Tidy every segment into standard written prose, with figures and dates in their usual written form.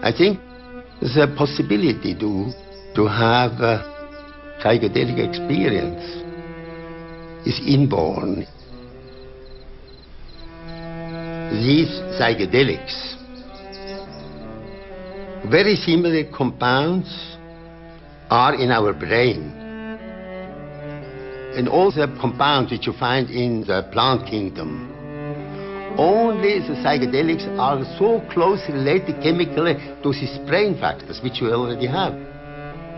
I think the possibility to have a psychedelic experience is inborn. These psychedelics, very similar compounds, are in our brain. And all the compounds which you find in the plant kingdom, only the psychedelics are so closely related chemically to these brain factors which we already have.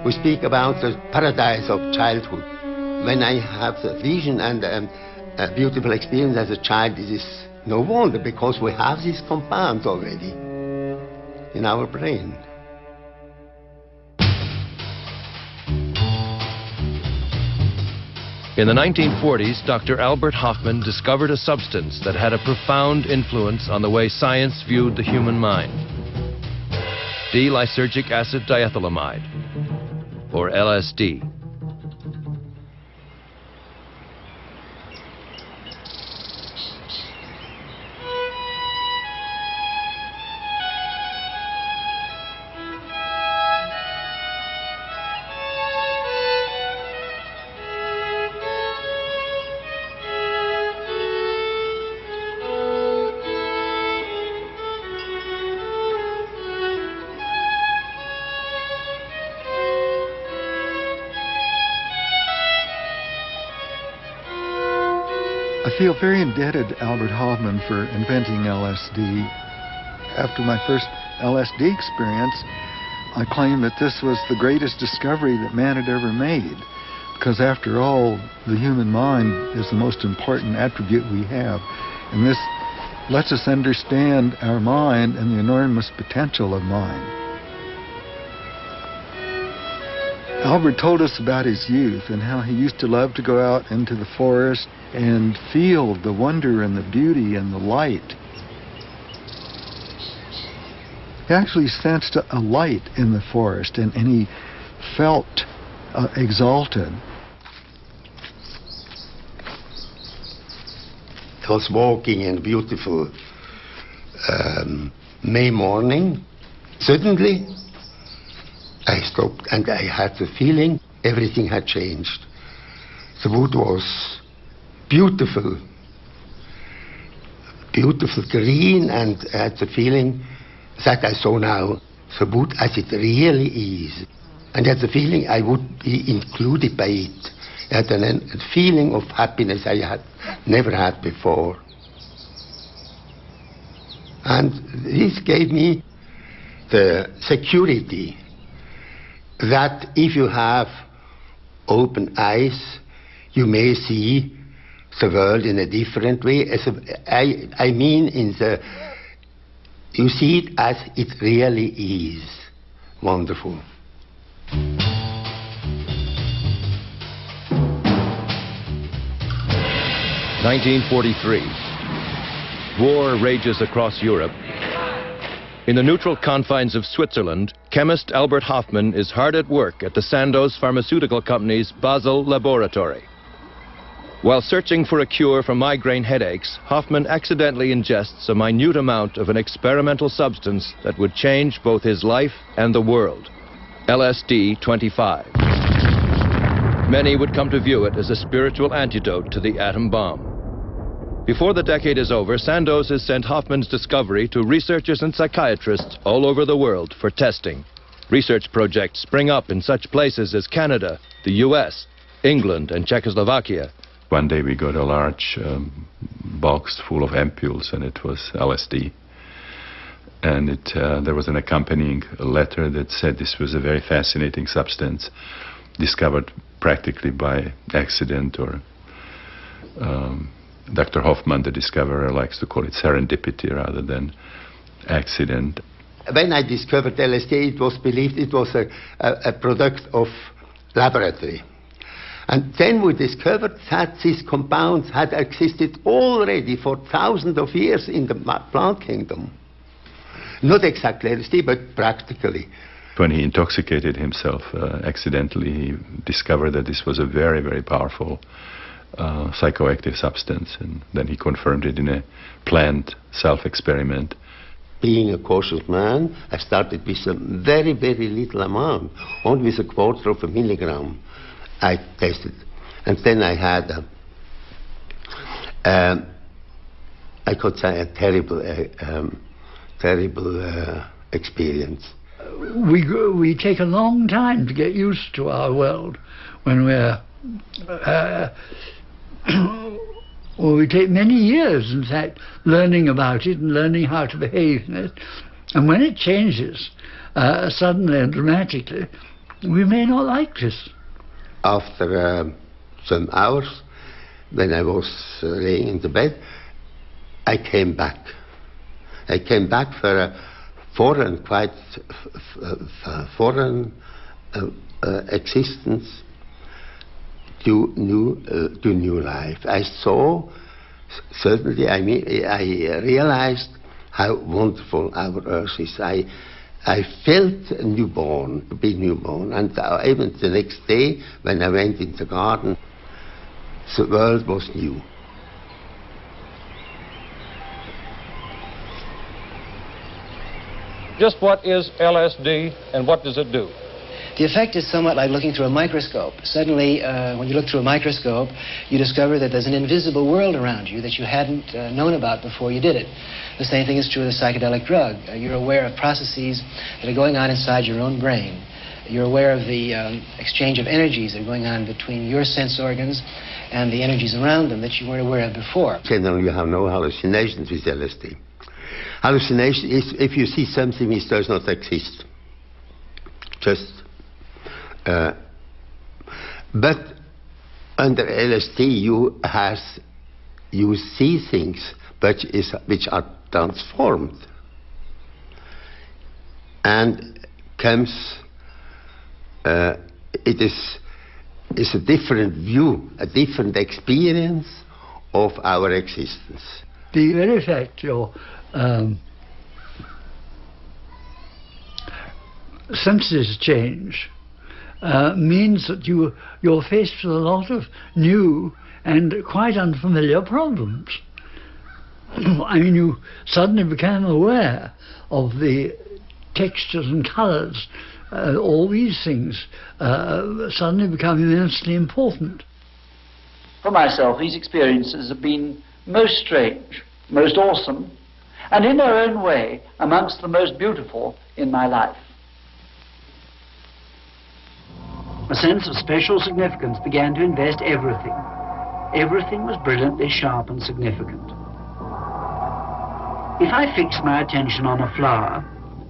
We speak about the paradise of childhood. When I have the vision and a beautiful experience as a child, it is no wonder, because we have these compounds already in our brain. In the 1940s, Dr. Albert Hofmann discovered a substance that had a profound influence on the way science viewed the human mind. D-lysergic acid diethylamide, or LSD. I feel very indebted to Albert Hofmann for inventing LSD. After my first LSD experience, I claim that this was the greatest discovery that man had ever made. Because after all, the human mind is the most important attribute we have. And this lets us understand our mind and the enormous potential of mind. Albert told us about his youth and how he used to love to go out into the forest and feel the wonder and the beauty and the light. He actually sensed a light in the forest, and he felt exalted. I was walking in a beautiful May morning. Suddenly, I stopped and I had the feeling everything had changed. The wood was beautiful, beautiful green, and I had the feeling that I saw now the wood as it really is. And I had the feeling I would be included by it. I had a feeling of happiness I had never had before. And this gave me the security that if you have open eyes, you may see the world in a different way. I mean, you see it as it really is. Wonderful. 1943. War rages across Europe. In the neutral confines of Switzerland, chemist Albert Hofmann is hard at work at the Sandoz Pharmaceutical Company's Basel laboratory. While searching for a cure for migraine headaches, Hofmann accidentally ingests a minute amount of an experimental substance that would change both his life and the world, LSD-25. Many would come to view it as a spiritual antidote to the atom bomb. Before the decade is over, Sandoz has sent Hofmann's discovery to researchers and psychiatrists all over the world for testing. Research projects spring up in such places as Canada, the US, England, and Czechoslovakia. One day we got a large box full of ampules, and it was LSD. And there was an accompanying letter that said this was a very fascinating substance, discovered practically by accident, or Dr. Hofmann, the discoverer, likes to call it serendipity rather than accident. When I discovered LSD, it was believed it was a product of laboratory. And then we discovered that these compounds had existed already for thousands of years in the plant kingdom. Not exactly LSD, but practically. When he intoxicated himself accidentally, he discovered that this was a very, very powerful psychoactive substance, and then he confirmed it in a planned self-experiment. being a cautious man, I started with a very, very little amount, only with a quarter of a milligram I tested. And then I had, I could say, a terrible experience. We take a long time to get used to our world when we're well, we take many years, in fact, learning about it and learning how to behave in it. And when it changes suddenly and dramatically, we may not like this. After some hours, when I was laying in the bed, I came back. I came back for a foreign, quite foreign existence to new life. I saw, certainly, I realized how wonderful our Earth is. I felt newborn, to be newborn, and even the next day when I went in the garden, the world was new. Just what is LSD and what does it do? The effect is somewhat like looking through a microscope. Suddenly, when you look through a microscope, you discover that there's an invisible world around you that you hadn't known about before you did it. The same thing is true of the psychedelic drug. You're aware of processes that are going on inside your own brain. You're aware of the exchange of energies that are going on between your sense organs and the energies around them that you weren't aware of before. Generally, you have no hallucinations with LSD. Hallucination is if you see something which does not exist. Just. But under LSD, you see things which are transformed, and comes. It is a different view, a different experience of our existence. The very fact your senses change means that you're faced with a lot of new and quite unfamiliar problems. I mean, you suddenly become aware of the textures and colours. All these things suddenly become immensely important. For myself, these experiences have been most strange, most awesome, and in their own way, amongst the most beautiful in my life. A sense of special significance began to invest everything. Everything was brilliantly sharp and significant. If I fixed my attention on a flower,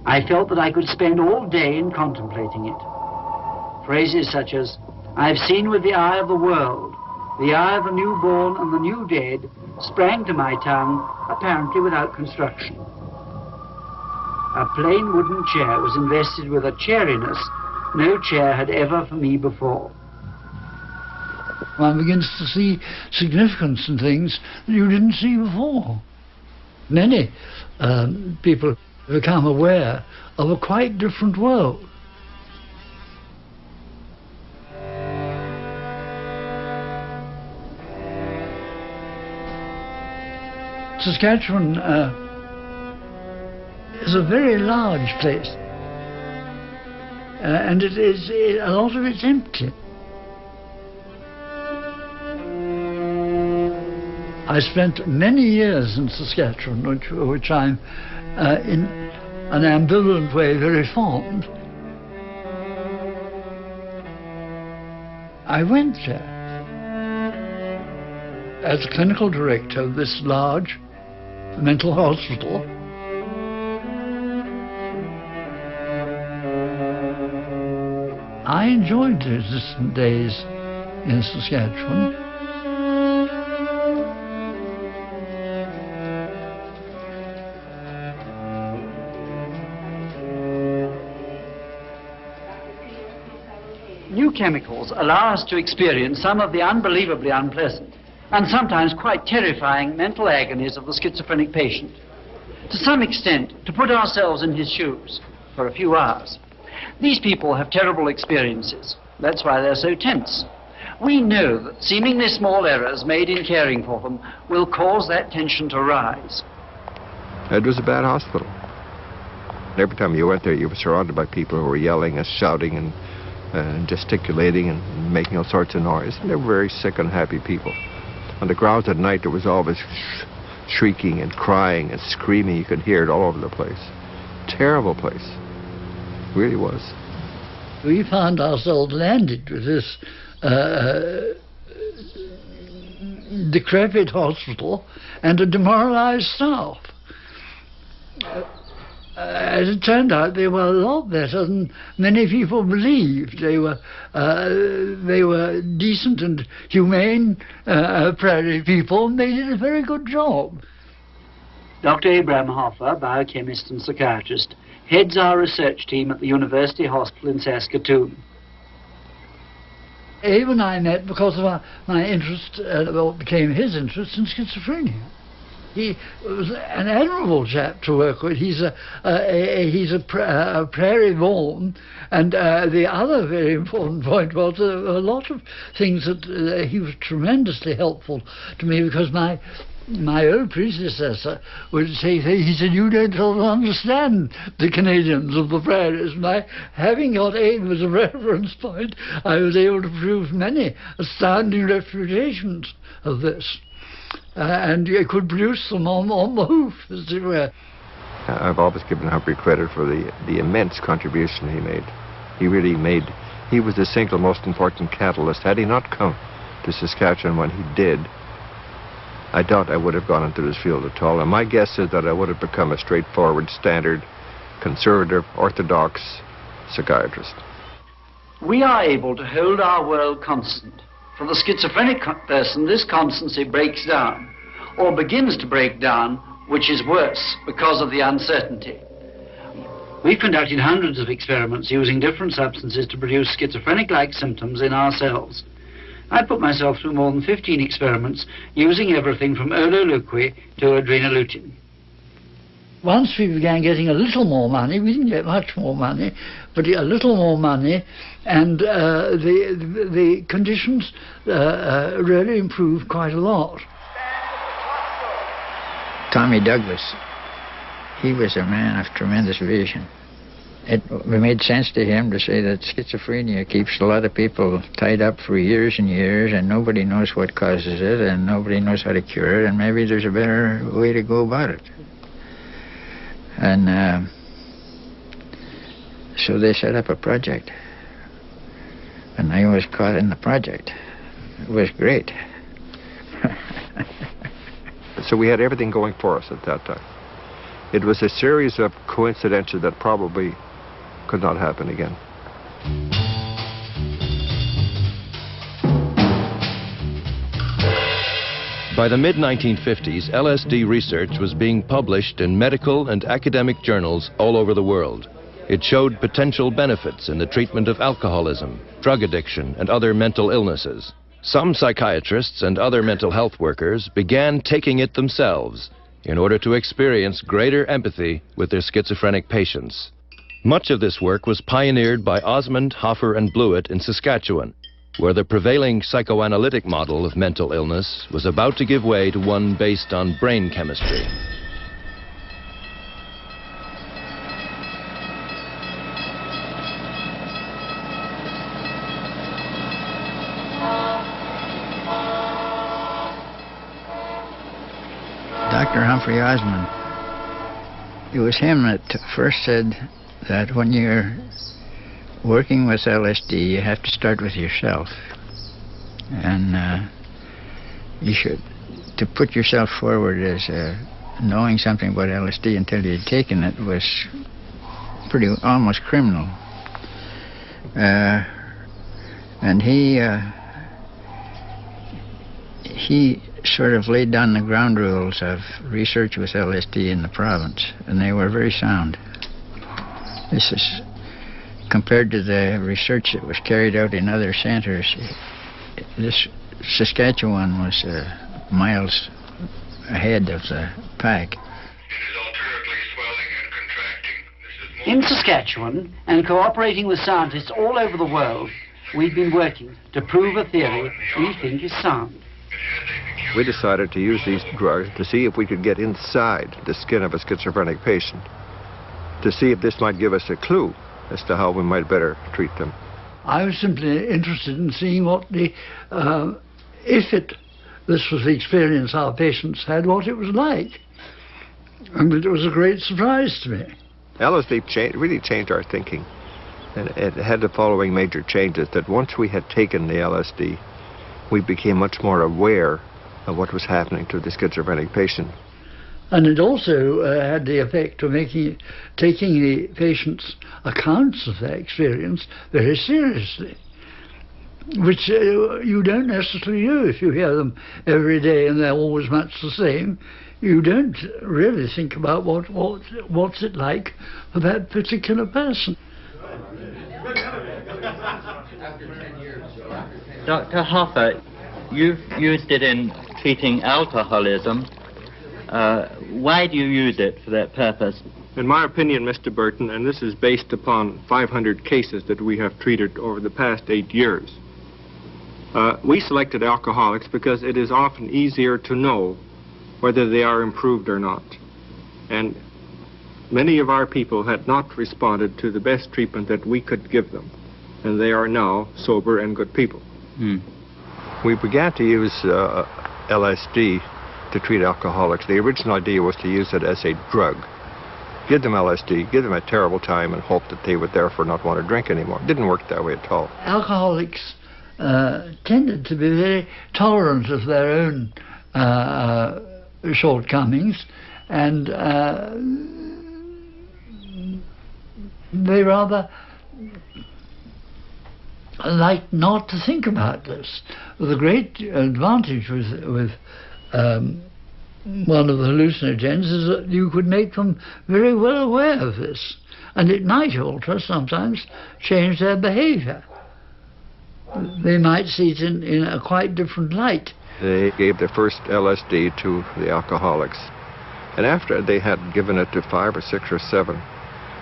I felt that I could spend all day in contemplating it. Phrases such as, "I've seen with the eye of the world," "the eye of the newborn and the new dead," sprang to my tongue, apparently without construction. A plain wooden chair was invested with a chairiness no chair had ever for me before. One begins to see significance in things that you didn't see before. Many people become aware of a quite different world. Saskatchewan is a very large place, and a lot of it's empty. I spent many years in Saskatchewan, which I'm in an ambivalent way very fond. I went there as clinical director of this large mental hospital. I enjoyed the distant days in Saskatchewan. New chemicals allow us to experience some of the unbelievably unpleasant and sometimes quite terrifying mental agonies of the schizophrenic patient. To some extent, to put ourselves in his shoes for a few hours. These people have terrible experiences. That's why they're so tense. We know that seemingly small errors made in caring for them will cause that tension to rise. It was a bad hospital. And every time you went there, you were surrounded by people who were yelling and shouting and gesticulating and making all sorts of noise. And they were very sick, unhappy people. On the grounds at night, there was always shrieking and crying and screaming. You could hear it all over the place. Terrible place. It really was. We found ourselves landed with this decrepit hospital and a demoralized staff. As it turned out, they were a lot better than many people believed. They were decent and humane prairie people, and they did a very good job. Dr. Abraham Hoffer, biochemist and psychiatrist, heads our research team at the University Hospital in Saskatoon. Abe and I met because of my interest, what became his interest in schizophrenia. He was an admirable chap to work with. He's a prairie born, and the other very important point was there were a lot of things that he was tremendously helpful to me, because my old predecessor would say, he said, you don't understand the Canadians of the prairies. My having got Abe as a reference point, I was able to prove many astounding refutations of this. And you could produce them on the hoof, as it were. I've always given Humphrey credit for the immense contribution he made. He was the single most important catalyst. Had he not come to Saskatchewan when he did, I doubt I would have gone into this field at all. And my guess is that I would have become a straightforward, standard, conservative, orthodox psychiatrist. We are able to hold our world constant. For the schizophrenic person, this constancy breaks down, or begins to break down, which is worse because of the uncertainty. We've conducted hundreds of experiments using different substances to produce schizophrenic-like symptoms in ourselves. I put myself through more than 15 experiments using everything from ololuqui to adrenalutin. Once we began getting a little more money, we didn't get much more money, but a little more money, and the conditions really improved quite a lot. Tommy Douglas, he was a man of tremendous vision. It made sense to him to say that schizophrenia keeps a lot of people tied up for years and years, and nobody knows what causes it, and nobody knows how to cure it, and maybe there's a better way to go about it. And so they set up a project, and I was caught in the project. It was great. So we had everything going for us at that time. It was a series of coincidences that probably could not happen again. By the mid-1950s, LSD research was being published in medical and academic journals all over the world. It showed potential benefits in the treatment of alcoholism, drug addiction, and other mental illnesses. Some psychiatrists and other mental health workers began taking it themselves in order to experience greater empathy with their schizophrenic patients. Much of this work was pioneered by Osmond, Hoffer, and Blewett in Saskatchewan, where the prevailing psychoanalytic model of mental illness was about to give way to one based on brain chemistry. Dr. Humphrey Osmond, it was him that first said that when you're working with LSD, you have to start with yourself. And you should, to put yourself forward as knowing something about LSD until you'd taken it was pretty, almost criminal. And he sort of laid down the ground rules of research with LSD in the province, and they were very sound. This is compared to the research that was carried out in other centers. This Saskatchewan was miles ahead of the pack. In Saskatchewan, and cooperating with scientists all over the world, we've been working to prove a theory we think is sound. We decided to use these drugs to see if we could get inside the skin of a schizophrenic patient, to see if this might give us a clue as to how we might better treat them. I was simply interested in seeing what this was the experience our patients had, what it was like. And it was a great surprise to me. LSD really changed our thinking. And it had the following major changes, that once we had taken the LSD, we became much more aware of what was happening to the schizophrenic patient. And it also had the effect of taking the patient's accounts of their experience very seriously, which you don't necessarily do if you hear them every day and they're always much the same. You don't really think about what's it like for that particular person. Dr. Hoffer, you've used it in treating alcoholism. Why do you use it for that purpose? In my opinion, Mr. Burton, and this is based upon 500 cases that we have treated over the past 8 years, we selected alcoholics because it is often easier to know whether they are improved or not. And many of our people had not responded to the best treatment that we could give them, and they are now sober and good people. We began to use LSD to treat alcoholics. The original idea was to use it as a drug. Give them LSD, give them a terrible time, and hope that they would therefore not want to drink anymore. It didn't work that way at all. Alcoholics tended to be very tolerant of their own shortcomings, and they rather like not to think about this. The great advantage with one of the hallucinogens is that you could make them very well aware of this, and it might alter, sometimes change their behavior. They might see it in a quite different light. They gave the first LSD to the alcoholics, and after they had given it to 5 or 6 or 7,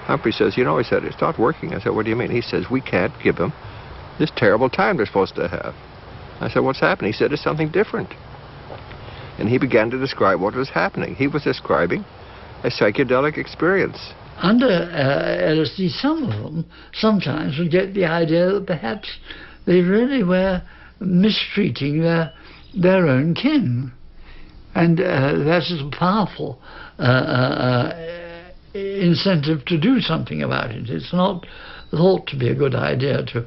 Humphrey says, he said, it's not working. I said, what do you mean? He says, we can't give them this terrible time they're supposed to have. I said, what's happening? He said, it's something different. And he began to describe what was happening. He was describing a psychedelic experience. Under LSD, some of them sometimes would get the idea that perhaps they really were mistreating their own kin. And that is a powerful incentive to do something about it. It's not thought to be a good idea to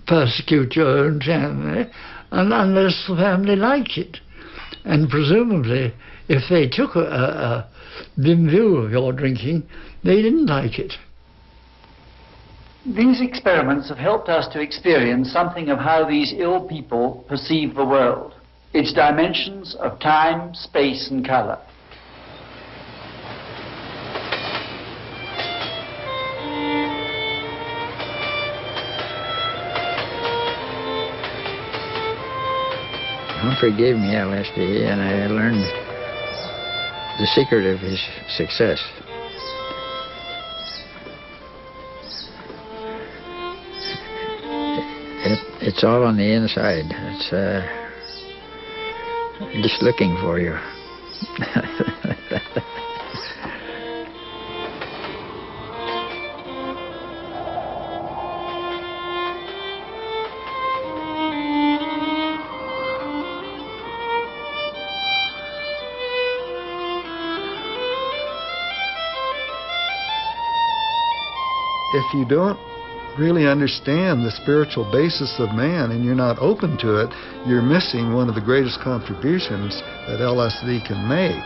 persecute your own family unless the family like it. And presumably, if they took a dim view of your drinking, they didn't like it. These experiments have helped us to experience something of how these ill people perceive the world, its dimensions of time, space, and color. Humphrey gave me LSD, and I learned the secret of his success. It's all on the inside. It's just looking for you. If you don't really understand the spiritual basis of man and you're not open to it, you're missing one of the greatest contributions that LSD can make.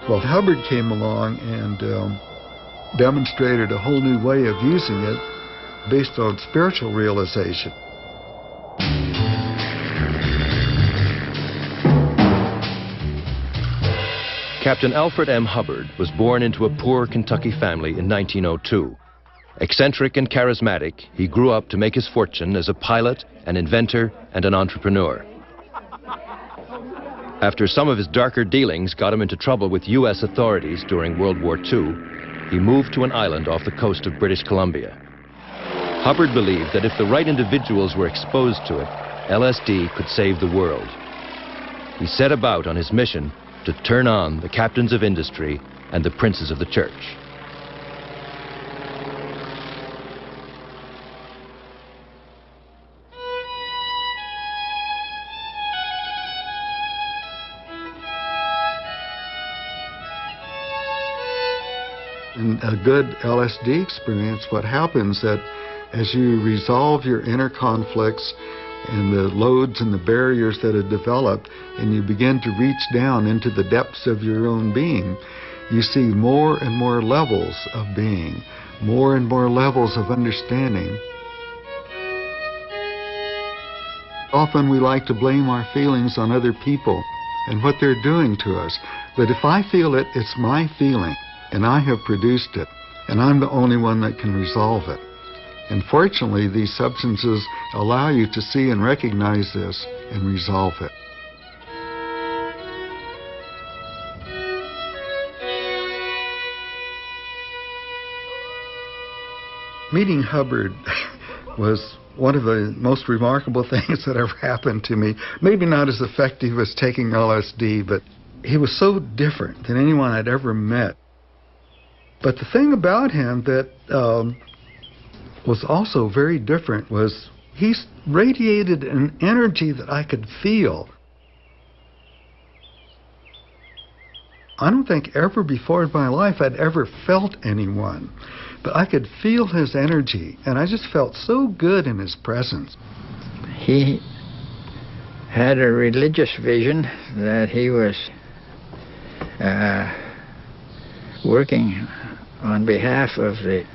Well, Hubbard came along and demonstrated a whole new way of using it based on spiritual realization. Captain Alfred M. Hubbard was born into a poor Kentucky family in 1902. Eccentric and charismatic, he grew up to make his fortune as a pilot, an inventor, and an entrepreneur. After some of his darker dealings got him into trouble with U.S. authorities during World War II, he moved to an island off the coast of British Columbia. Hubbard believed that if the right individuals were exposed to it, LSD could save the world. he set about on his mission to turn on the captains of industry and the princes of the church. In a good LSD experience, what happens that as you resolve your inner conflicts and the loads and the barriers that have developed, and you begin to reach down into the depths of your own being, you see more and more levels of being, more and more levels of understanding. Often we like to blame our feelings on other people and what they're doing to us. But if I feel it, it's my feeling, and I have produced it, and I'm the only one that can resolve it. And fortunately, these substances allow you to see and recognize this and resolve it. Meeting Hubbard was one of the most remarkable things that ever happened to me. Maybe not as effective as taking LSD, but he was so different than anyone I'd ever met. But the thing about him that was also very different was he radiated an energy that I could feel. I don't think ever before in my life I'd ever felt anyone, but I could feel his energy, and I just felt so good in his presence. He had a religious vision that he was working on behalf of the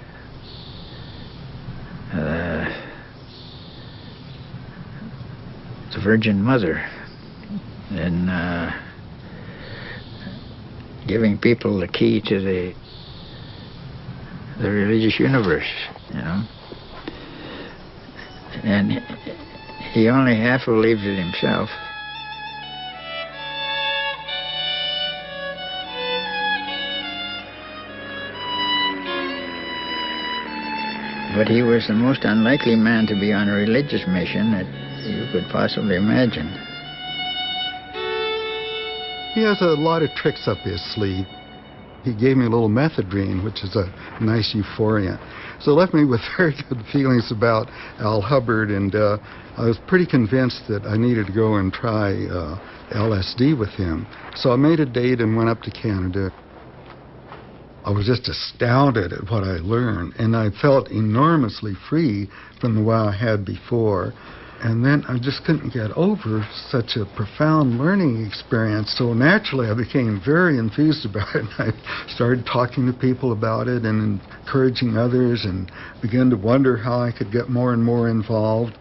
Virgin Mother and giving people the key to the religious universe, you know. And he only half believed it himself. But he was the most unlikely man to be on a religious mission that you could possibly imagine. He has a lot of tricks up his sleeve. He gave me a little methadone, which is a nice euphoria. So it left me with very good feelings about Al Hubbard, and I was pretty convinced that I needed to go and try LSD with him. So I made a date and went up to Canada. I was just astounded at what I learned, and I felt enormously free from the way I had before. And then I just couldn't get over such a profound learning experience. So naturally I became very enthused about it. I started talking to people about it and encouraging others, and began to wonder how I could get more and more involved.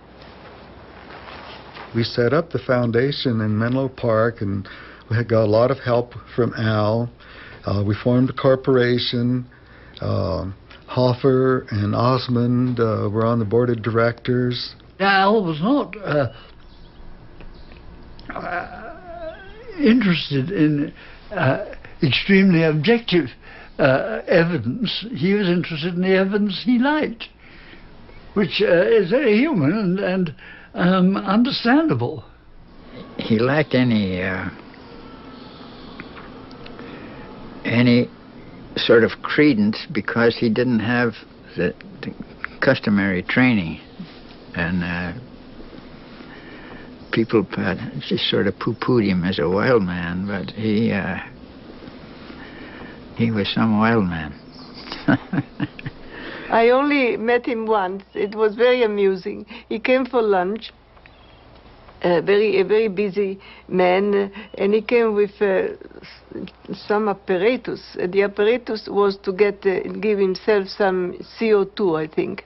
We set up the foundation in Menlo Park, and we had got a lot of help from Al. We formed a corporation. Hoffer and Osmond were on the board of directors. Al was not interested in extremely objective evidence. He was interested in the evidence he liked, which is very human and understandable. He lacked any sort of credence because he didn't have the customary training. And people just sort of poo-pooed him as a wild man, but he was some wild man. I only met him once. It was very amusing. He came for lunch, a very busy man, and he came with some apparatus. The apparatus was to give himself some CO2, I think.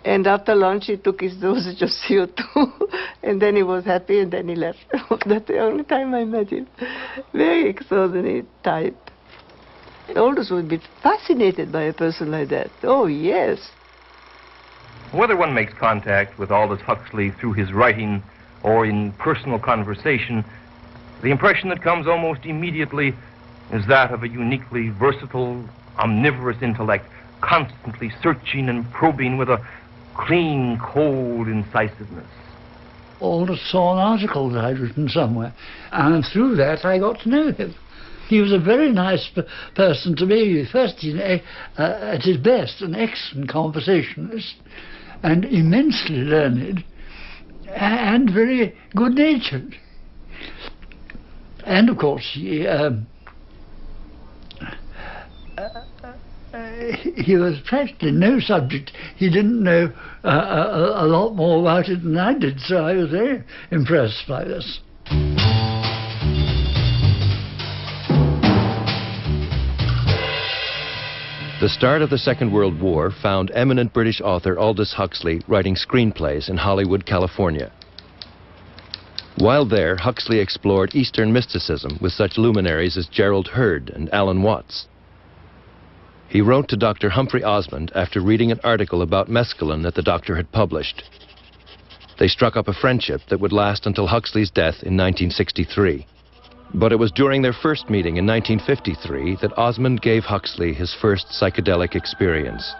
And after lunch, he took his dosage of CO2, and then he was happy, and then he left. That's the only time I met him. Very extraordinary type. Aldous would be fascinated by a person like that. Oh, yes. Whether one makes contact with Aldous Huxley through his writing or in personal conversation, the impression that comes almost immediately is that of a uniquely versatile, omnivorous intellect, constantly searching and probing with a clean, cold incisiveness. Aldous saw an article that I'd written somewhere, and through that I got to know him. He was a very nice person to me. First, at his best, an excellent conversationalist, and immensely learned, and very good-natured. And of course, he was practically no subject. He didn't know a lot more about it than I did, so I was very impressed by this. The start of the Second World War found eminent British author Aldous Huxley writing screenplays in Hollywood, California. While there, Huxley explored Eastern mysticism with such luminaries as Gerald Heard and Alan Watts. He wrote to Dr. Humphrey Osmond after reading an article about mescaline that the doctor had published. They struck up a friendship that would last until Huxley's death in 1963. But it was during their first meeting in 1953 that Osmond gave Huxley his first psychedelic experience,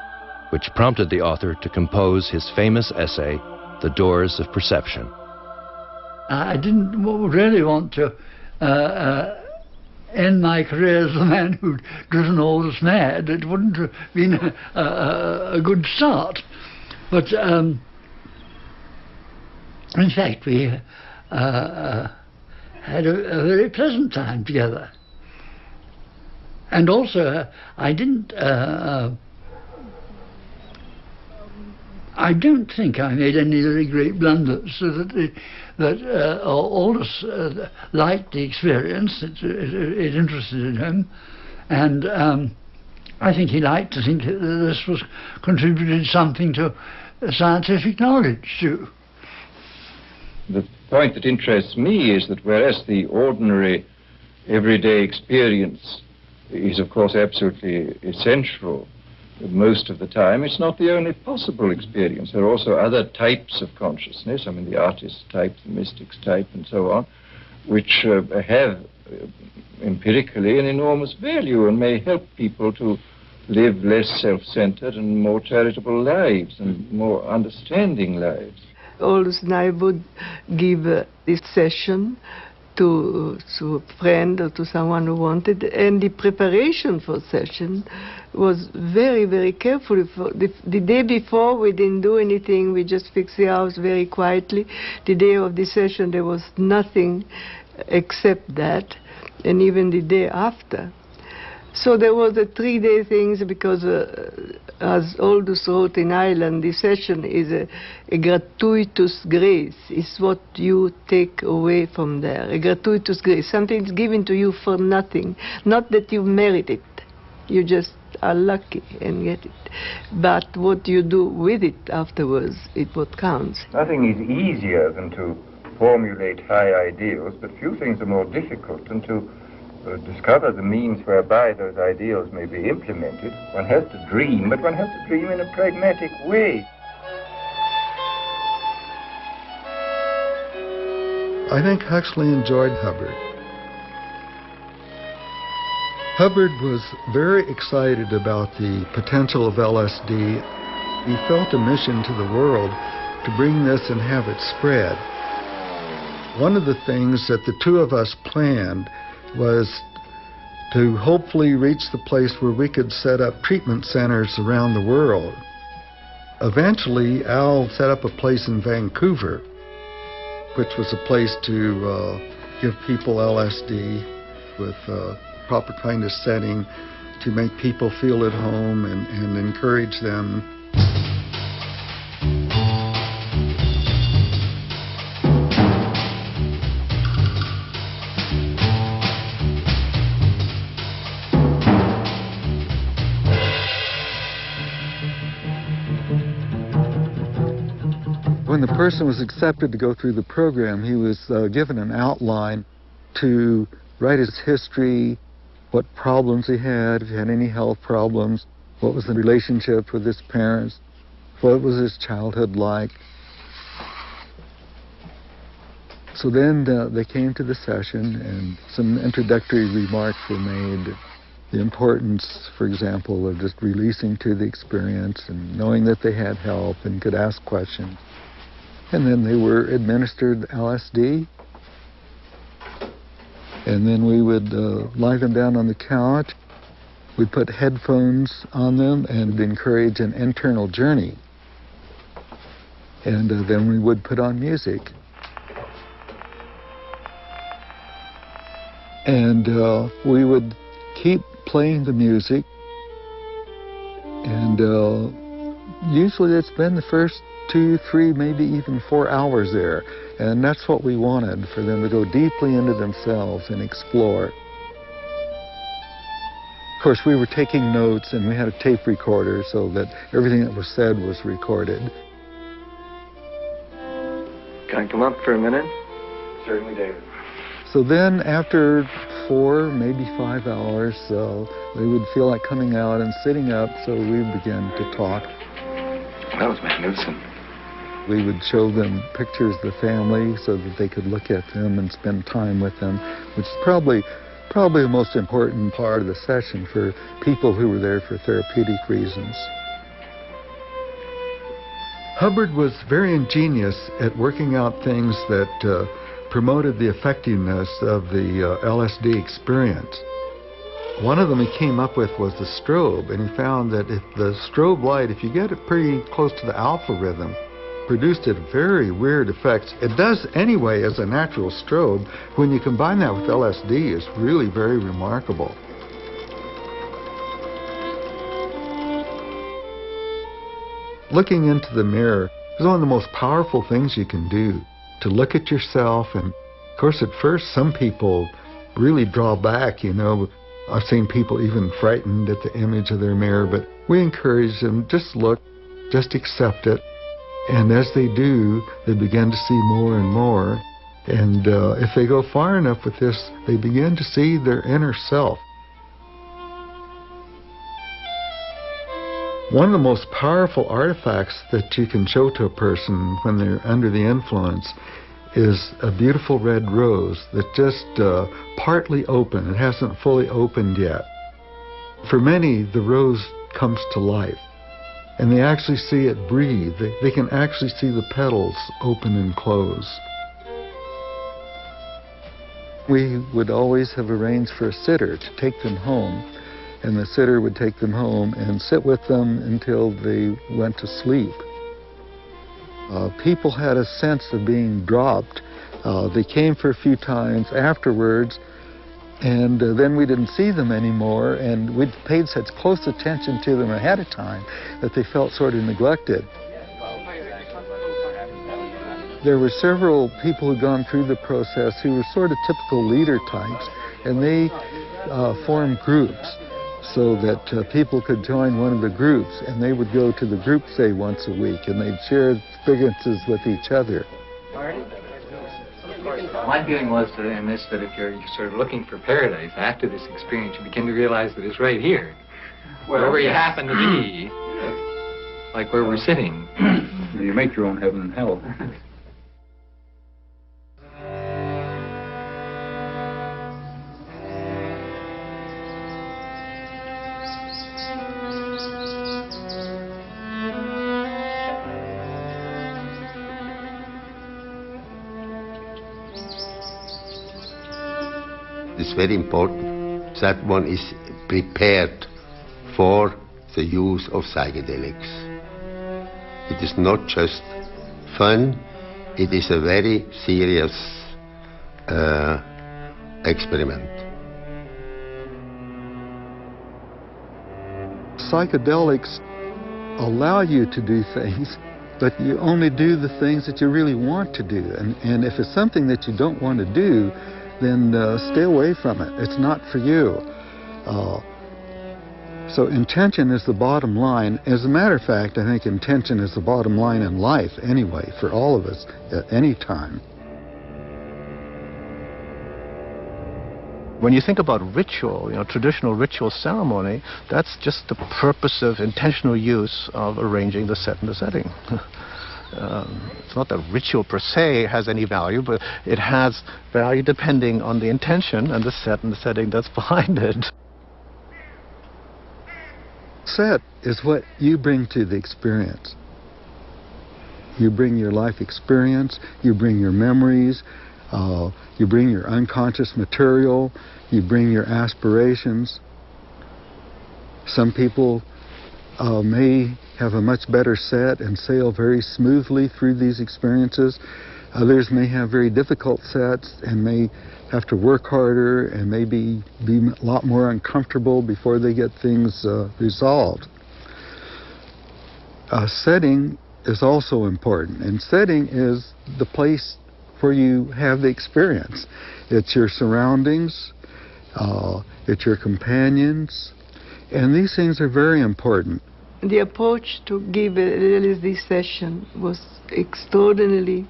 which prompted the author to compose his famous essay, The Doors of Perception. I didn't really want to end my career as the man who'd driven Aldous mad. It wouldn't have been a good start. But in fact, we had a very pleasant time together. And also, I don't think I made any very great blunders, so that Aldous liked the experience. It interested him, and I think he liked to think that this was contributed something to scientific knowledge too. The point that interests me is that whereas the ordinary everyday experience is of course absolutely essential most of the time, it's not the only possible experience. There are also other types of consciousness, I mean the artist type, the mystic's type and so on, which have empirically an enormous value and may help people to live less self-centered and more charitable lives and more understanding lives. Aldous and I would give this session to a friend or to someone who wanted, and the preparation for session was very, very careful. The day before we didn't do anything, we just fixed the house very quietly. The day of the session there was nothing except that, and even the day after. So there was a 3-day thing because as Aldous wrote in Ireland, the session is a gratuitous grace. It's what you take away from there, a gratuitous grace. Something's given to you for nothing. Not that you merit it. You just are lucky and get it. But what you do with it afterwards is what counts. Nothing is easier than to formulate high ideals, but few things are more difficult than to discover the means whereby those ideals may be implemented. One has to dream, but one has to dream in a pragmatic way. I think Huxley enjoyed Hubbard. Hubbard was very excited about the potential of LSD. He felt a mission to the world to bring this and have it spread. One of the things that the two of us planned was to hopefully reach the place where we could set up treatment centers around the world. Eventually, Al set up a place in Vancouver, which was a place to give people LSD with a proper kind of setting to make people feel at home and encourage them. When the person was accepted to go through the program, he was given an outline to write his history, what problems he had, if he had any health problems, what was the relationship with his parents, what was his childhood like. So then they came to the session and some introductory remarks were made. The importance, for example, of just releasing to the experience and knowing that they had help and could ask questions. And then they were administered LSD. And then we would lie them down on the couch. We'd put headphones on them and encourage an internal journey. And then we would put on music. And we would keep playing the music. And usually it's been the first 2, 3, maybe even 4 hours there. And that's what we wanted, for them to go deeply into themselves and explore. Of course, we were taking notes, and we had a tape recorder so that everything that was said was recorded. Can I come up for a minute? Certainly, David. So then, after 4, maybe 5 hours, they would feel like coming out and sitting up, so we began to talk. That was magnificent. We would show them pictures of the family so that they could look at them and spend time with them, which is probably the most important part of the session for people who were there for therapeutic reasons. Hubbard was very ingenious at working out things that promoted the effectiveness of the LSD experience. One of them he came up with was the strobe, and he found that if the strobe light, if you get it pretty close to the alpha rhythm, produced a very weird effects. It does anyway as a natural strobe. When you combine that with LSD, it's really very remarkable. Looking into the mirror is one of the most powerful things you can do, to look at yourself. And of course, at first, some people really draw back, you know. I've seen people even frightened at the image of their mirror, but we encourage them, just look, just accept it. And as they do, they begin to see more and more. And if they go far enough with this, they begin to see their inner self. One of the most powerful artifacts that you can show to a person when they're under the influence is a beautiful red rose that's just partly open. It hasn't fully opened yet. For many, the rose comes to life, and they actually see it breathe. They can actually see the petals open and close. We would always have arranged for a sitter to take them home, and the sitter would take them home and sit with them until they went to sleep. People had a sense of being dropped. They came for a few times afterwards, and then we didn't see them anymore, and we'd paid such close attention to them ahead of time that they felt sort of neglected. There were several people who'd gone through the process who were sort of typical leader types, and they formed groups so that people could join one of the groups, and they would go to the group, say, once a week, and they'd share experiences with each other. My feeling was in this that if you're sort of looking for paradise after this experience, you begin to realize that it's right here, wherever you happen to be, like where we're sitting. You make your own heaven and hell. It's very important that one is prepared for the use of psychedelics. It is not just fun, it is a very serious experiment. Psychedelics allow you to do things, but you only do the things that you really want to do. And if it's something that you don't want to do, then stay away from it. It's not for you. So intention is the bottom line. As a matter of fact, I think intention is the bottom line in life anyway, for all of us at any time. When you think about ritual, traditional ritual ceremony, that's just the purpose of intentional use of arranging the set and the setting. It's not that ritual per se has any value, but it has value depending on the intention and the set and the setting that's behind it. Set is what you bring to the experience. You bring your life experience, you bring your memories, you bring your unconscious material, you bring your aspirations. Some people may have a much better set and sail very smoothly through these experiences. Others may have very difficult sets and may have to work harder and maybe be a lot more uncomfortable before they get things resolved. Setting is also important, and setting is the place where you have the experience. It's your surroundings, it's your companions, and these things are very important. The approach to give a LSD session was extraordinarily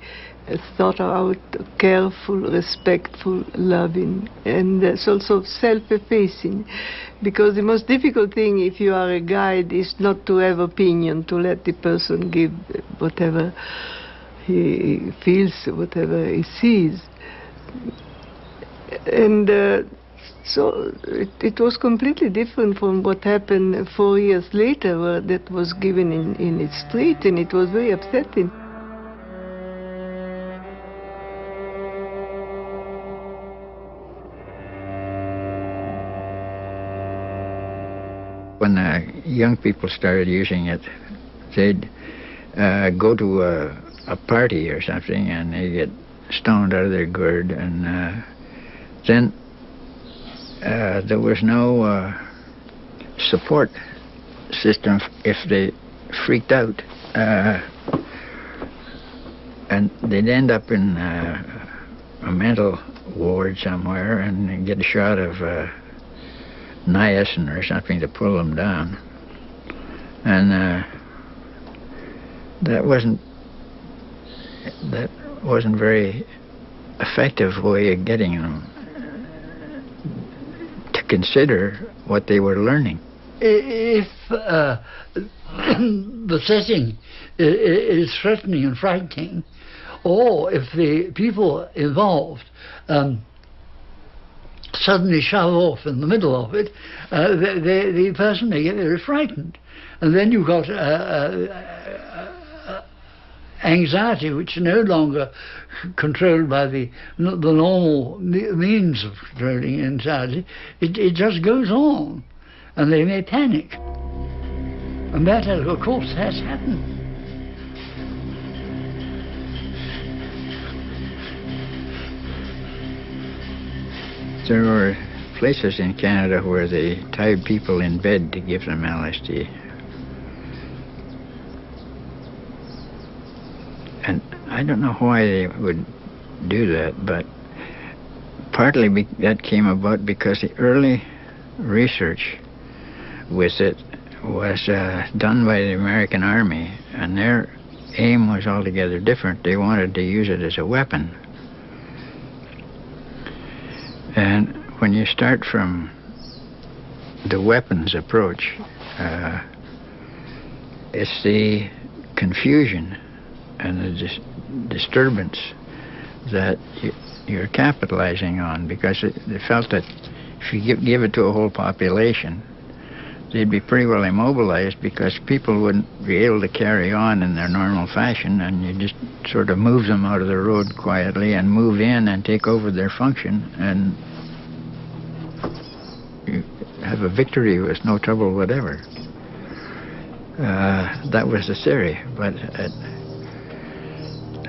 thought out, careful, respectful, loving, and it's also self-effacing, because the most difficult thing if you are a guide is not to have opinion, to let the person give whatever he feels, whatever he sees. And so it was completely different from what happened 4 years later, where that was given in its street, and it was very upsetting. When young people started using it, they'd go to a party or something and they get stoned out of their gourd, and then there was no support system if they freaked out, and they'd end up in a mental ward somewhere and get a shot of niacin or something to pull them down, and that wasn't very effective way of getting them to consider what they were learning. If the setting is threatening and frightening, or if the people involved suddenly shove off in the middle of it, the person may get very frightened. And then you've got anxiety, which is no longer controlled by the normal means of controlling anxiety. It just goes on, and they may panic. And that, of course, has happened. There were places in Canada where they tied people in bed to give them LSD. And I don't know why they would do that, but partly that came about because the early research with it was done by the American Army, and their aim was altogether different. They wanted to use it as a weapon. And when you start from the weapons approach, it's the confusion and the disturbance that you're capitalizing on, because they felt that if you give it to a whole population, they'd be pretty well immobilized, because people wouldn't be able to carry on in their normal fashion, and you just sort of move them out of the road quietly and move in and take over their function, and you have a victory with no trouble whatever. That was the theory, but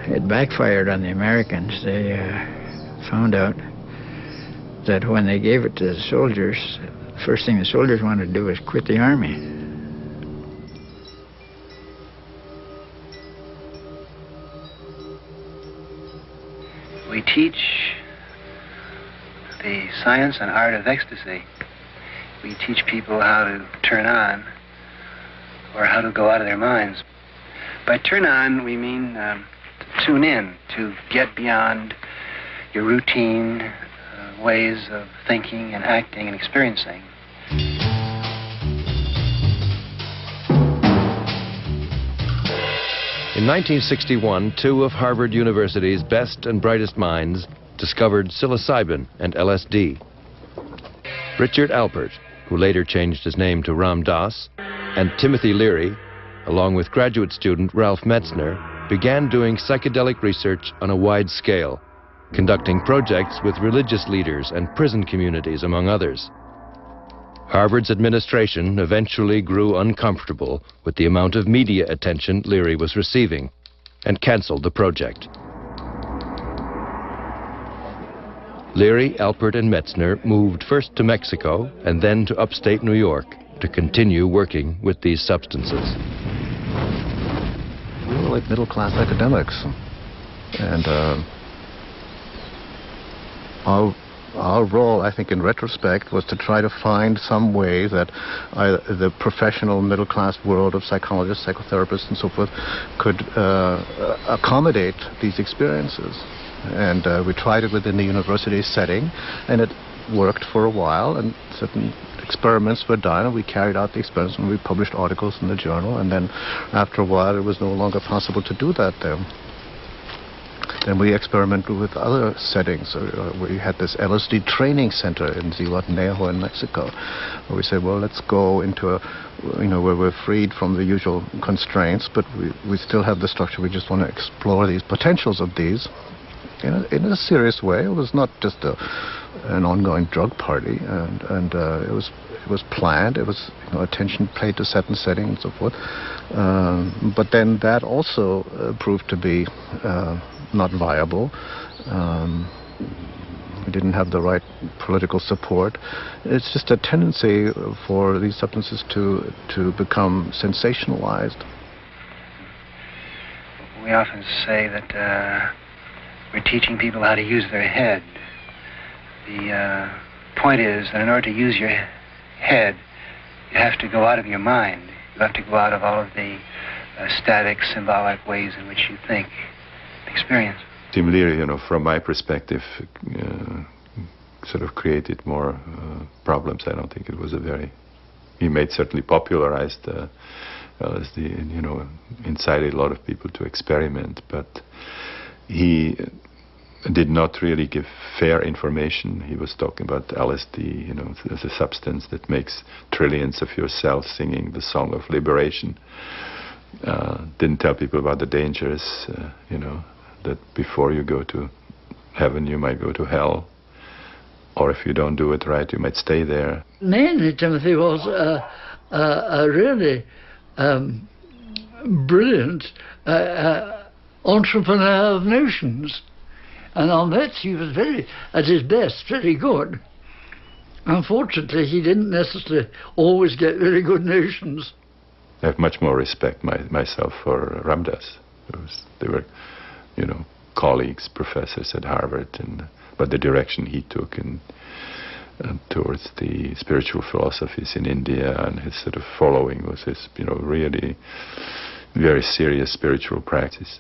it backfired on the Americans. They found out that when they gave it to the soldiers, the first thing the soldiers wanted to do was quit the army. We teach the science and art of ecstasy. We teach people how to turn on or how to go out of their minds. By turn on, we mean to tune in, to get beyond your routine ways of thinking and acting and experiencing. In 1961, two of Harvard University's best and brightest minds discovered psilocybin and LSD. Richard Alpert, who later changed his name to Ram Dass, and Timothy Leary, along with graduate student Ralph Metzner, began doing psychedelic research on a wide scale, conducting projects with religious leaders and prison communities, among others. Harvard's administration eventually grew uncomfortable with the amount of media attention Leary was receiving and canceled the project. Leary, Alpert, and Metzner moved first to Mexico and then to upstate New York to continue working with these substances. We were like middle-class academics, and our role, I think, in retrospect, was to try to find some way that the professional middle-class world of psychologists, psychotherapists, and so forth could accommodate these experiences. And we tried it within the university setting, and it worked for a while, and certain experiments were done, and we carried out the experiments, and we published articles in the journal, and then after a while it was no longer possible to do that there. Then we experimented with other settings. We had this LSD training center in Zihuatanejo in Mexico, where we said, well, let's go into a, where we're freed from the usual constraints, but we still have the structure. We just want to explore these potentials of these in a serious way. It was not just an ongoing drug party, and it was planned. It was attention paid to certain settings and so forth. But then that also proved to be not viable. We didn't have the right political support. It's just a tendency for these substances to become sensationalized. We often say that we're teaching people how to use their head. The point is that in order to use your head, you have to go out of your mind. You have to go out of all of the static, symbolic ways in which you think, experience. Tim Leary, from my perspective, sort of created more problems. I don't think it was he certainly popularized LSD, incited a lot of people to experiment, but he did not really give fair information. He was talking about LSD, as a substance that makes trillions of your cells singing the song of liberation. Didn't tell people about the dangers, that before you go to heaven, you might go to hell. Or if you don't do it right, you might stay there. Mainly, Timothy was a really brilliant entrepreneur of notions. And on that he was at his best, very good. Unfortunately, he didn't necessarily always get very good notions. I have much more respect myself for Ramdas. They were, colleagues, professors at Harvard, but the direction he took towards the spiritual philosophies in India and his sort of following was his, really very serious spiritual practice.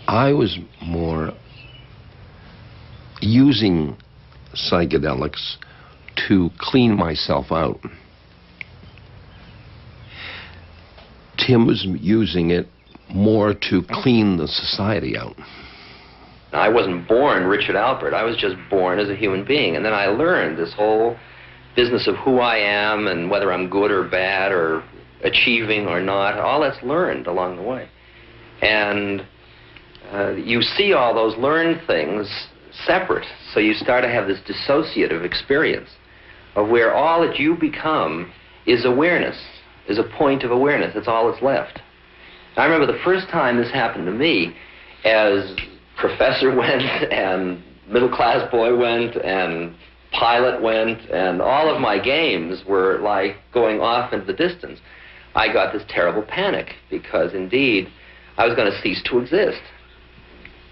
I was more using psychedelics to clean myself out. Tim was using it more to clean the society out. I wasn't born Richard Alpert. I was just born as a human being. And then I learned this whole business of who I am and whether I'm good or bad or achieving or not. All that's learned along the way. And you see all those learned things separate. So you start to have this dissociative experience of where all that you become is awareness, is a point of awareness. That's all that's left. I remember the first time this happened to me, as professor went and middle-class boy went and pilot went and all of my games were like going off into the distance. I got this terrible panic because indeed I was going to cease to exist.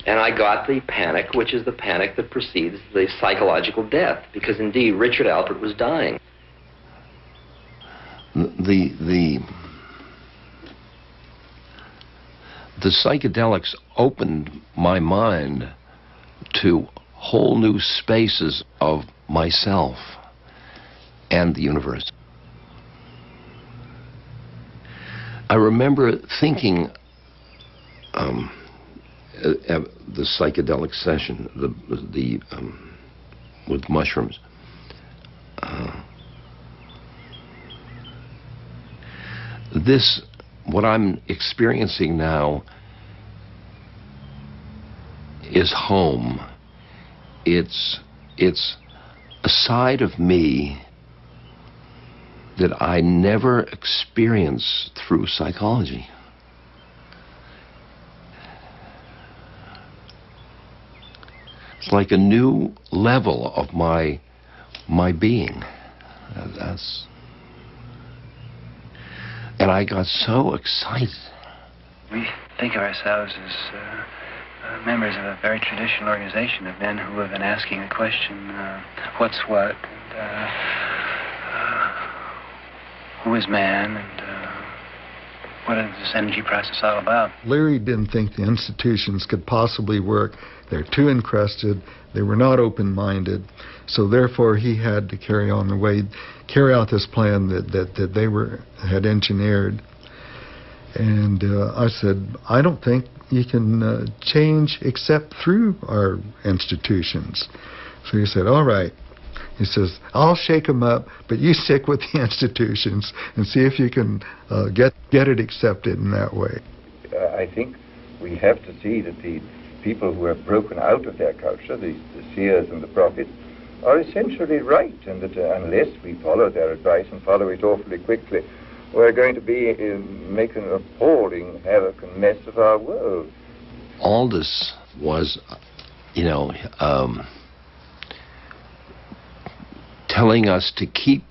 And I got the panic, which is the panic that precedes the psychological death, because indeed Richard Alpert was dying. The psychedelics opened my mind to whole new spaces of myself and the universe. I remember thinking at the psychedelic session, with mushrooms. What I'm experiencing now is home. It's a side of me that I never experienced through psychology. It's like a new level of my being. And I got so excited. We think of ourselves as members of a very traditional organization of men who have been asking the question, what's what, and who is man, and what is this energy process all about? Leary didn't think the institutions could possibly work. They're too encrusted. They were not open-minded. So therefore, he had to carry out this plan that they had engineered. And I said, I don't think you can change except through our institutions. So he said, all right. He says, I'll shake them up, but you stick with the institutions and see if you can get it accepted in that way. I think we have to see that the people who have broken out of their culture, the seers and the prophets, are essentially right, and that unless we follow their advice and follow it awfully quickly, we're going to be making an appalling havoc and mess of our world. Aldous was, telling us to keep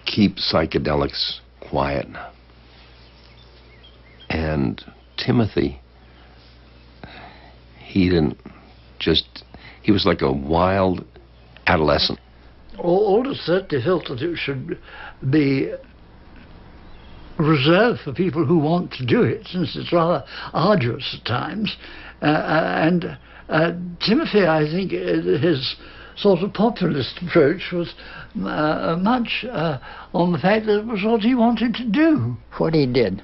psychedelics quiet. And Timothy, he was like a wild adolescent. Aldous certainly felt that it should be reserved for people who want to do it, since it's rather arduous at times. And Timothy, I think, his sort of populist approach was much on the fact that it was what he wanted to do. What he did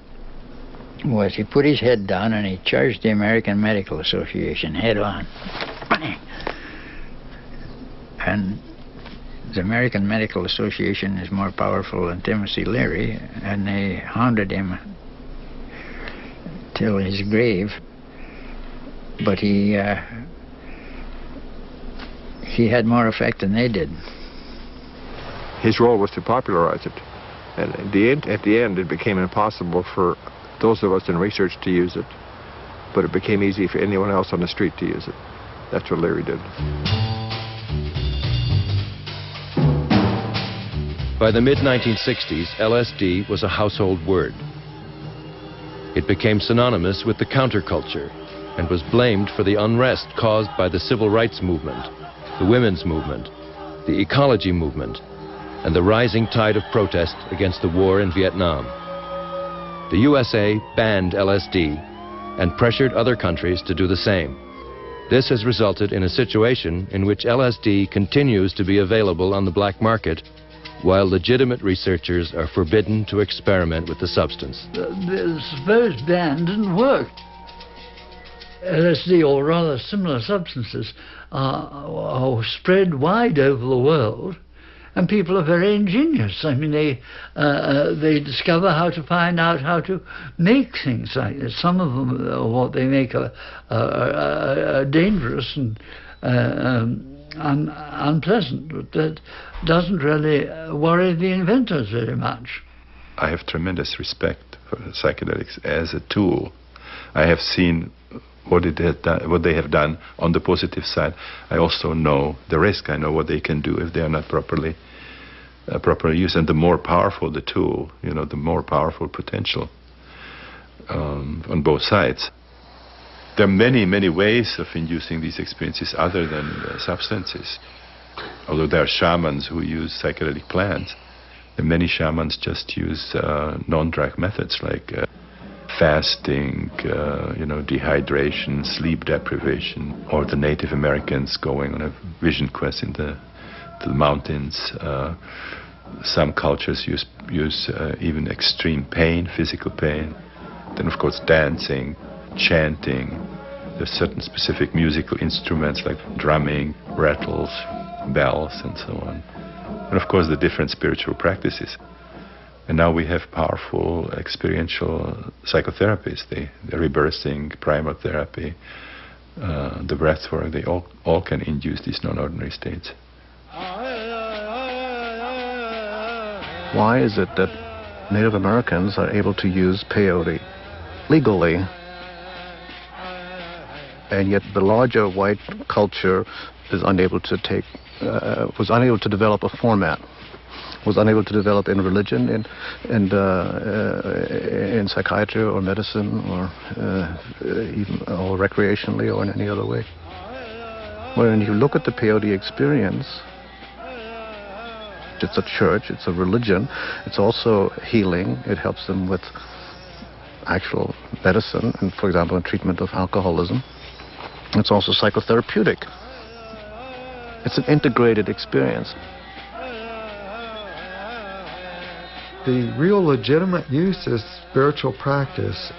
was he put his head down and he charged the American Medical Association head on. And the American Medical Association is more powerful than Timothy Leary, and they hounded him till his grave. But he had more effect than they did. His role was to popularize it. And at the end, it became impossible for those of us in research to use it, but it became easy for anyone else on the street to use it. That's what Leary did. By the mid-1960s, LSD was a household word. It became synonymous with the counterculture and was blamed for the unrest caused by the civil rights movement, the women's movement, the ecology movement, and the rising tide of protest against the war in Vietnam. The USA banned LSD and pressured other countries to do the same. This has resulted in a situation in which LSD continues to be available on the black market, while legitimate researchers are forbidden to experiment with the substance. The supposed ban didn't work. LSD, or rather similar substances, are spread wide over the world, and people are very ingenious. I mean, they discover how to find out how to make things like this. Some of them, what they make, are dangerous and unpleasant, but that doesn't really worry the inventors very much. I have tremendous respect for psychedelics as a tool. I have seen what they have done on the positive side. I also know the risk. I know what they can do if they are not properly used. And the more powerful the tool, the more powerful potential on both sides. There are many, many ways of inducing these experiences other than substances. Although there are shamans who use psychedelic plants, and many shamans just use non-drug methods like fasting, dehydration, sleep deprivation, or the Native Americans going on a vision quest in the mountains. Some cultures use even extreme pain, physical pain. Then, of course, dancing, chanting. There's certain specific musical instruments like drumming, rattles, bells and so on. And of course the different spiritual practices. And now we have powerful experiential psychotherapies, the rebirthing, primal therapy, the breath work, they all can induce these non-ordinary states. Why is it that Native Americans are able to use peyote legally, and yet the larger white culture is unable to was unable to develop a format, was unable to develop in religion, in psychiatry or medicine, or even or recreationally or in any other way? When you look at the peyote experience, it's a church, it's a religion, it's also healing. It helps them with actual medicine, and for example, in treatment of alcoholism. It's also psychotherapeutic. It's an integrated experience. The real legitimate use is spiritual practice.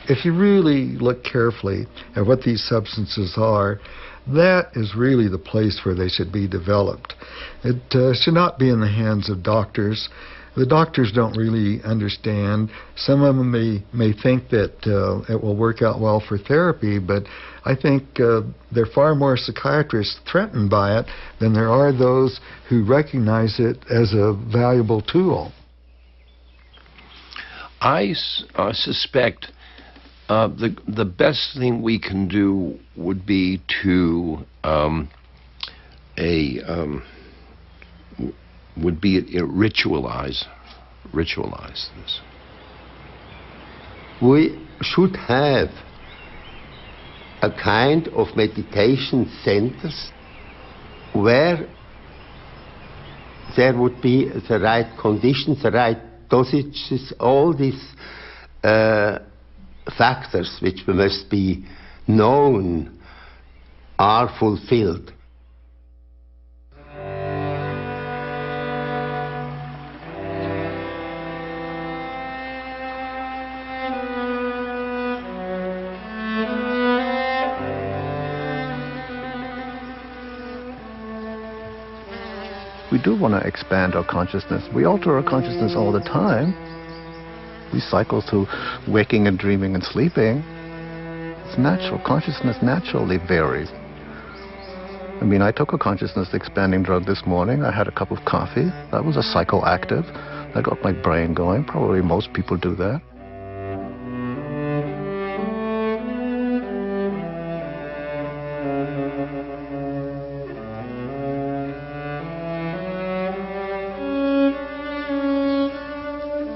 If you really look carefully at what these substances are, that is really the place where they should be developed. It should not be in the hands of doctors. The doctors don't really understand. Some of them may think that it will work out well for therapy, but I think there are far more psychiatrists threatened by it than there are those who recognize it as a valuable tool. I suspect the best thing we can do would be to ritualize this. We should have a kind of meditation centers where there would be the right conditions, the right dosages, all these factors which must be known are fulfilled. We do want to expand our consciousness. We alter our consciousness all the time. We cycle through waking and dreaming and sleeping. It's natural. Consciousness naturally varies. I mean, I took a consciousness expanding drug this morning. I had a cup of coffee. That was a psychoactive. That got my brain going. Probably most people do that.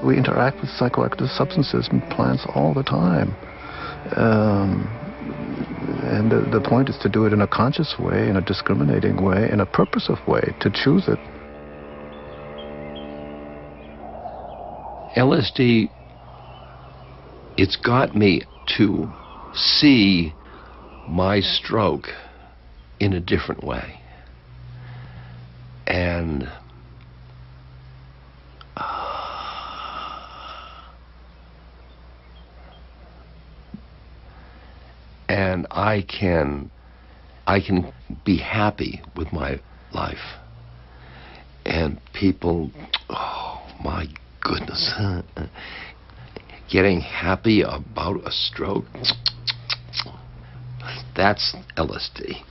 We interact with psychoactive substances and plants all the time. And the point is to do it in a conscious way, in a discriminating way, in a purposive way, to choose it. LSD, it's got me to see my stroke in a different way. And I can be happy with my life. And people, oh my goodness, getting happy about a stroke, that's LSD.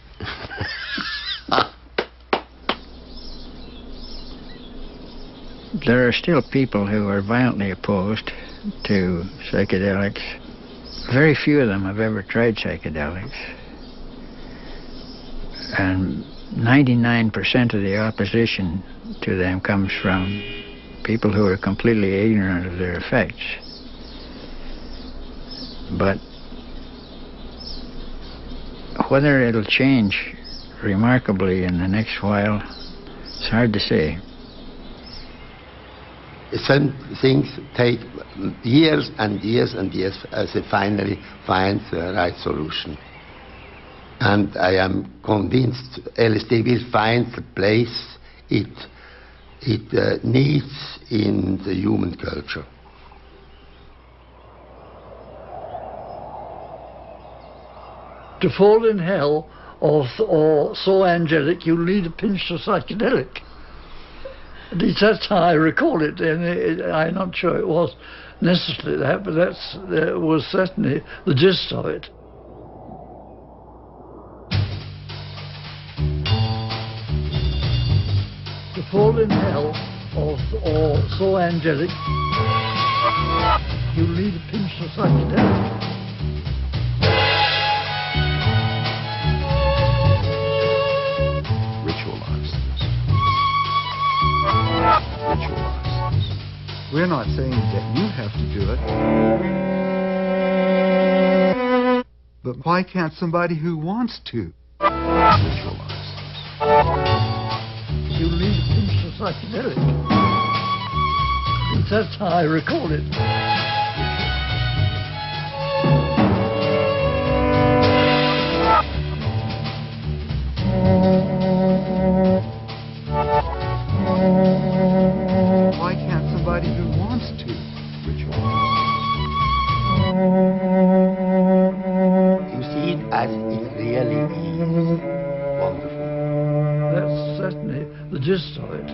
There are still people who are violently opposed to psychedelics. Very few of them have ever tried psychedelics. And 99% of the opposition to them comes from people who are completely ignorant of their effects. But whether it'll change remarkably in the next while, it's hard to say. Some things take years and years and years as they finally find the right solution. And I am convinced LSD will find the place it needs in the human culture. To fall in hell or so angelic you need a pinch of psychedelic. At least that's how I recall it, and I'm not sure it was necessarily that, but that was certainly the gist of it. To fall in hell, or so angelic, you need a pinch of psychedelic. Ritualize this. Ritualize this. We're not saying that you have to do it. But why can't somebody who wants to? Ritualize this. You need a pinch of psychedelic. That's how I recall it. Why can't somebody who wants to? You see it as it really is. Wonderful. That's certainly the gist of it.